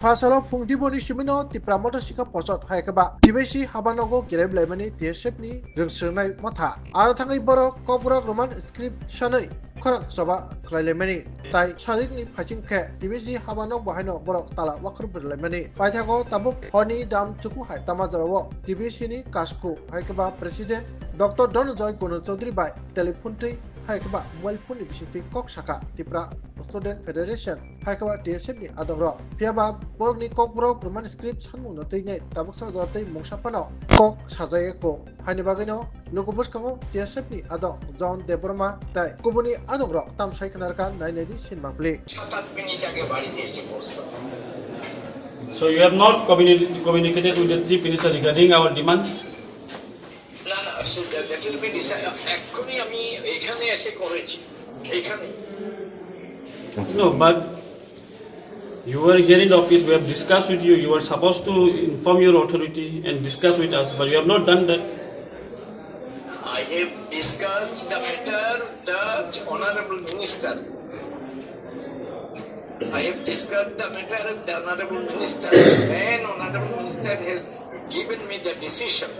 Fasalo Fungdiboni Shimino, the Pramota Shika Posot Haikaba, Tibeshi Habanogo, Gereb Lemani, Tieshepni, Rimsurnai Mata, Aratangi Boro, Cobra Roman Script Shanai, Korak Soba, Klelemani, Tai Charini Pachinke, Tibeshi Habano Bahino, Borok Tala, Wakru Lemani, Paitago, Tabuk, Honi Dam Chuku Hai Tamazaro, Tibeshini, Kasku, Haikaba, President, Dr. Donald Joy Kuno Chodri by Telepunti. Haikaba mobile phone bisiti kok saka tipra student federation haikaba tsm ni adoro piaba borg ni kok bro roman script sanmu no tei nei tabuk sa do tei mongsa pano kok sajai ko hani bagino lokobus kango tsm ni ado john deborma tai kubuni adoro tam sai kanarka nai nei sin bangli So you have not communicated with the chief minister regarding our demands? That will be decided. Actually, No, but you were here in the office. We have discussed with you. You were supposed to inform your authority and discuss with us, but you have not done that. I have discussed the matter with the Honorable Minister. I have discussed the matter with the Honorable Minister. Then Honorable Minister has given me the decision.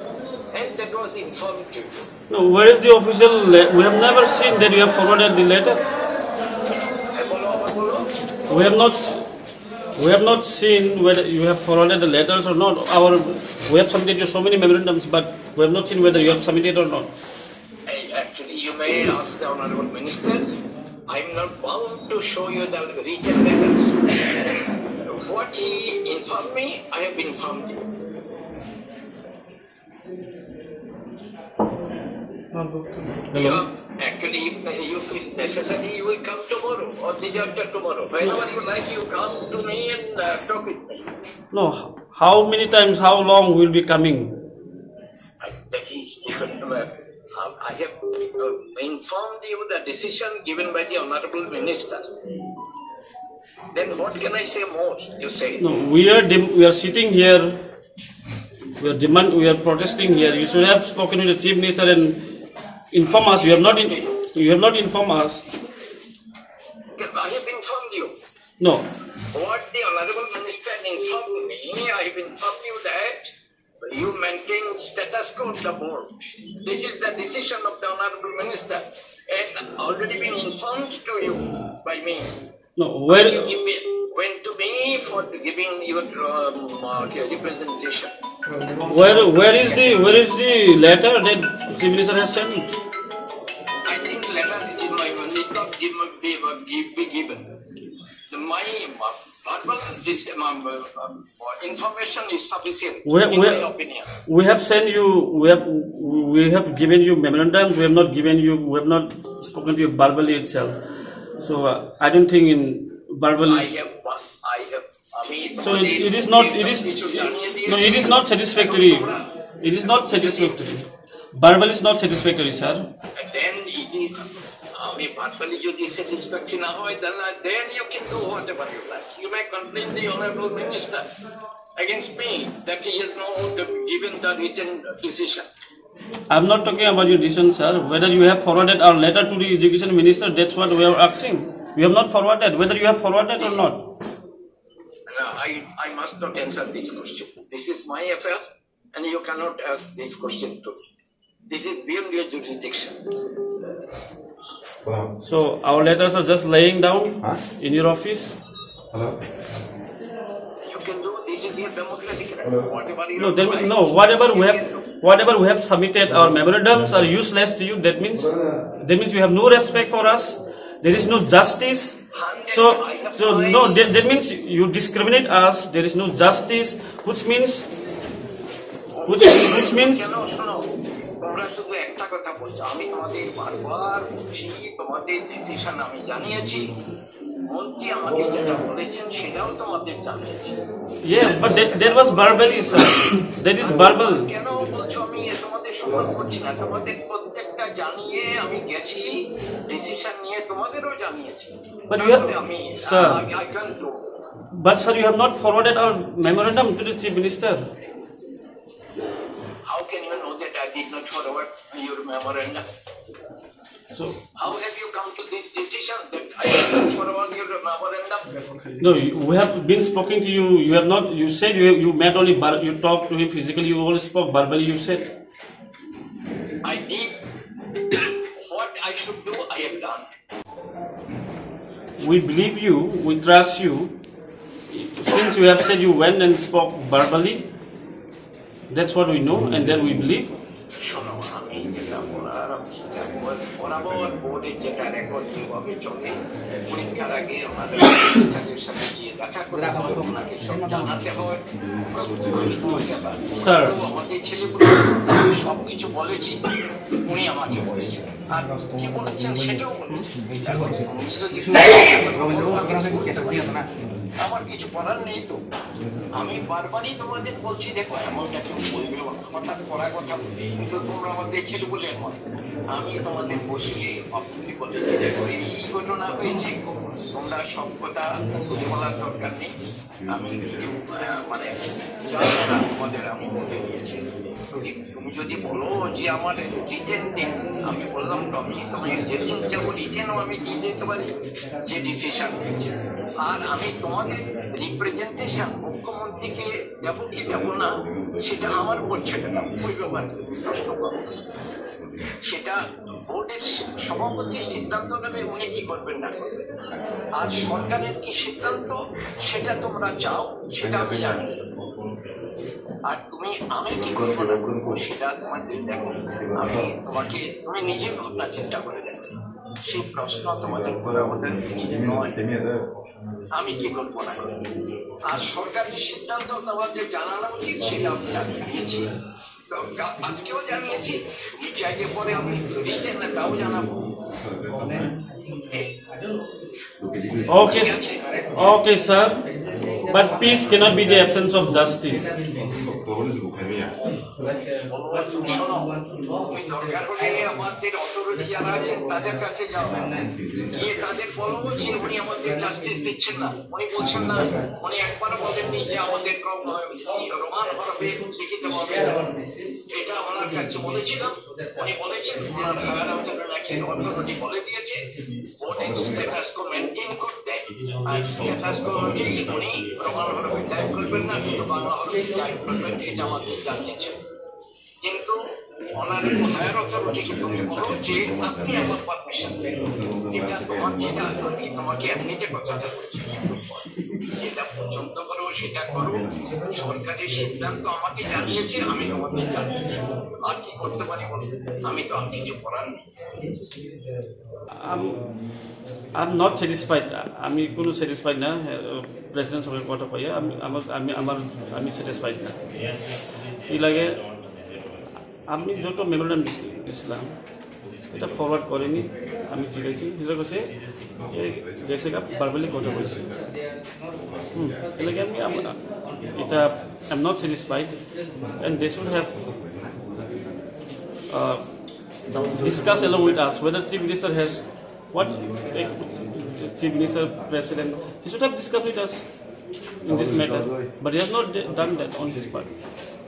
And that was informed to you. No, where is the official letter? We have never seen that you have forwarded the letter. We have not seen whether you have forwarded the letters or not. We have submitted so many memorandums, but we have not seen whether you have submitted or not. Actually, you may ask the Honorable Minister. I am not bound to show you the written letters. What he informed me, I have informed you. Hello. Actually, if you feel necessary, you will come tomorrow or the day after tomorrow. Whenever you like, you come to me and talk with me. No. How many times, how long will be coming? That is different. I have informed you the decision given by the Honorable Minister. Then what can I say more? You say. No, we are sitting here. We are protesting here. You should have spoken with the chief minister and inform us. You have not informed us. I have informed you. No. What the Honorable Minister informed me, I have informed you that you maintain status quo of the board. This is the decision of the Honorable Minister and already been informed to you by me. No, where you went to me for giving your representation. Where is the letter that chief minister has sent? I think letter need not be given. My information is sufficient in my opinion. We have sent you. We have given you memorandums. We have not spoken to you verbally itself. So I don't think in verbal. I have. So it is not satisfactory. It is not satisfactory. Verbal is not satisfactory, sir. Then it is. Verbally you is satisfactory now. Then you can do whatever you like. You may complain the Honorable Minister against me that he has not given the written decision. I am not talking about your decision, sir. Whether you have forwarded our letter to the Education Minister, that's what we are asking. We have not forwarded. Whether you have forwarded or not. I must not answer this question. This is my affair, and you cannot ask this question to me. This is beyond your jurisdiction. Wow. So our letters are just laying down in your office. Hello. You can do. This is your democratic right. Whatever we have submitted, our memorandums are useless to you. That means you have no respect for us. There is no justice. That means you discriminate us. There is no justice, which means. তোমরা শুধু একটা কথা বলছো আমি তোমাদের বারবার বলছি তোমাদের ডিসিশন আমি জানিয়েছি মন্ত্রী আমাকে যেটা বলেছেন সেটাও তোমাদের জানিয়েছি Yes, but that was verbally, sir. That is verbal. কেন বলছো আমি তোমাদের সম্মান করছি না তোমাদের প্রত্যেকটা জানিয়ে আমি গেছি ডিসিশন নিয়ে তোমাদেরও জানিয়েছি But you have, sir. But sir, you have not forwarded our memorandum to the chief minister. How can you know that I did not forward your memorandum? So how have you come to this decision that I have for all your memorandum? no, we have been speaking to you. You have not. You said you met only. You talked to him physically. You only spoke verbally. You said. I did what I should do. I have done. We believe you. We trust you. Since you have said you went and spoke verbally, that's what we know, and then we believe. শোনো, আমি যেটা বলার বরাবর বোর্ডের যেটা record যেভাবে চলে, পরীক্ষার আগে আমাদের প্রতিষ্ঠানের সাথে গিয়ে দেখা করে ওনাকে সব জানাতে হয়। আমি তোমাকে স্যার, আমাদের ছেলেগুলো সবকিছু বলেছি, উনি আমাকে বলেছেন, আর কি বলেছেন সেটাও বলেছেন। উনি যদি আমার কিছু করার নেই, তো আমি বারবারই তোমাদের বলছি, দেখো এমনটা কেউ বলবে হঠাৎ করা কথা বলবে, কিন্তু তোমরা আমাদের ছেলে বলে এমন। আমি তোমাদের বসিয়ে অপনি বলেছি, দেখো এই ঘটনা হয়েছে, তোমরা সব কথা খুলে বলার দরকার নেই। আমি কিছু মানে জানি না তোমাদের, আমি বলে দিয়েছি। তুমি যদি বলো যে আমার রিটেন দিন, আমি বললাম আমি তোমায় যেদিন যাবো রিটেনও আমি দিয়ে দিতে পারি যে ডিসিশন হয়েছে। আর আমি তোমাদের রিপ্রেজেন্টেশন মুখ্যমন্ত্রীকে যাবো কি যাবো না, সেটা আমার বলছে না, ওই ব্যাপারে প্রশ্ন করবো। সেটা বোর্ডের সভাপতির সিদ্ধান্ত নেবে, উনি কি করবেন না করবেন। আর সরকারের কি সিদ্ধান্ত সেটা তোমরা চাও, সেটা আমি জানি। আর আমি কি করবো না করবো সেটা তোমাকে দেখো, আমি তোমাকে তুমি নিজে ভাবনা চিন্তা করে দেখো, সেই প্রশ্ন তোমাদের করা আমাদের নয়। আমি কি করবো না করবো, আর সরকারের সিদ্ধান্ত তোমাদের জানানো উচিত, সেটা আমি জানিয়ে দিয়েছি, আজকেও জানিয়েছি। তুমি চাইলে পরে আমি রিটেনটাও জানাবো। Okay, okay, sir. But peace cannot be the absence of justice. দরকার হলে আমাদের অথরিটি যারা আছেন তাদের কাছে যাও, গিয়ে তাদের বলবো যে উনি আমাদের জাস্টিস দিচ্ছেন না, উনি বলছেন না, উনি একবার বলেননি যে আমাদের রোমান হরফে লিখিত হবে। এটা ওনার কাছে বলেছিলাম, উনি বলেছেন ওনার হায়ার অথরিটি বলে দিয়েছে বোর্ডের স্ট্যাটাস কো মেনটেন করতে, আর স্ট্যাটাস কো অনুযায়ী উনি রোমান হরফে টাইপ করবেন না, শুধু বাংলা হরফে টাইপ করবেন, এটা আমাকে জানিয়েছেন। কিন্তু ওনার হায়ার অথরিটিকে তুমি বলো যে আপনি আমার পারমিশন দেন, এটা তোমার যেটা আমি তোমাকে এমনিতে কথাটা বলছি, যেটা পছন্দ করো সেটা করো, সরকারের সিদ্ধান্ত আমাকে জানিয়েছে, আমি তোমাকে জানিয়েছি, আর কি করতে পারি বলো, আমি তো আর কিছু করার নেই। I'm not satisfied. আমি কোনো satisfied না প্রেসিডেন্ট সবের কথা পাইয়া, আমি satisfied না। এই লাগে আমি যত মেমোরেন্ডাম দিয়েছিলাম এটা ফরওয়ার্ড করেনি, আমি জিজ্ঞাসি সেটা কাছে জেসিকা বারবারলি কথা বলেছি। এলাকা আমি এটা I am not satisfied, and they should have discuss along with us whether Chief Minister has what Chief Minister President, he should have discussed with us in this matter, but he has not done that on his part.